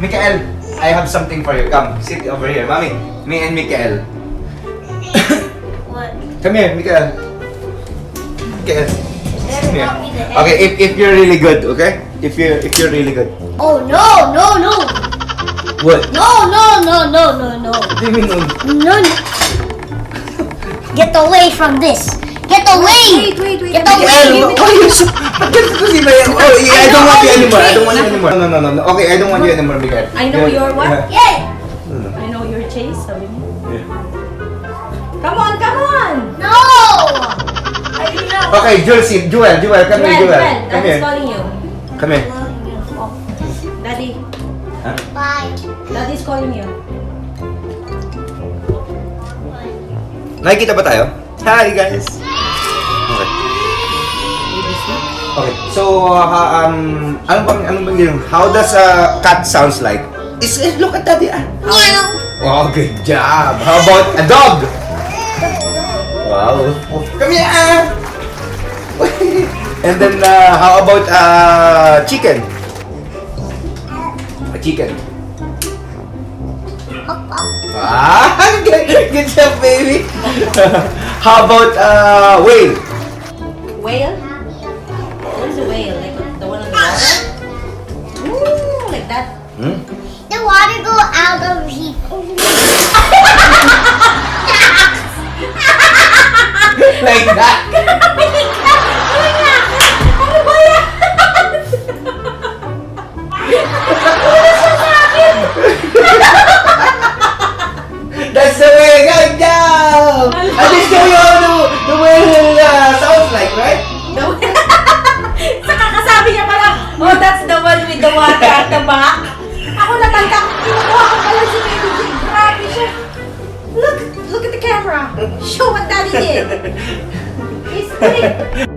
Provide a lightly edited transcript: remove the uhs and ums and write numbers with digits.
Mikael, I have something for you. Come, sit over here. Mommy, me and Mikael. What? Come here, Mikael. Mikael. Better Come here. not be the end. Okay, if you're really good, okay? If you're really good. Oh no, no, no. What? No, no, no, no, no, no. What do you mean? No, no. Get away from this. Get away. Wait. Get away. Mikael, why are you so... Oh, yeah, I don't want you anymore. I don't want you anymore. No. Okay, I don't want you anymore, Mikael. I know your what? Yay. I know your chase, sabi mo. Yeah. Come on! No. I do not. Okay, Joel, come here, Joel. Come Daddy's here. calling you. Come here. Oh. Daddy, Huh? Bye. Daddy's calling you. Nakikita ba tayo? Hi, guys. Okay. Okay, so, anong bang yun? How does a cat sounds like? Look at daddy, ah. Meow. Oh, good job. How about a dog? Wow. Come here, ah. And then, how about chicken? A chicken. Ah, good job, baby. How about whale? Whale? What is a whale? Like the one on the water? Ooh, like that. Hmm? The water go out of here. Like that? Ano ba yan? That's the way. Good job. At least show you how the whale sounds like, right? The whale. Saka kasabi niya pala, oh, that's the one with the water at the back. Ako natantak, kinukuha ko pala si Baby J. Grabe siya. Look at the camera. Show what daddy did. He's doing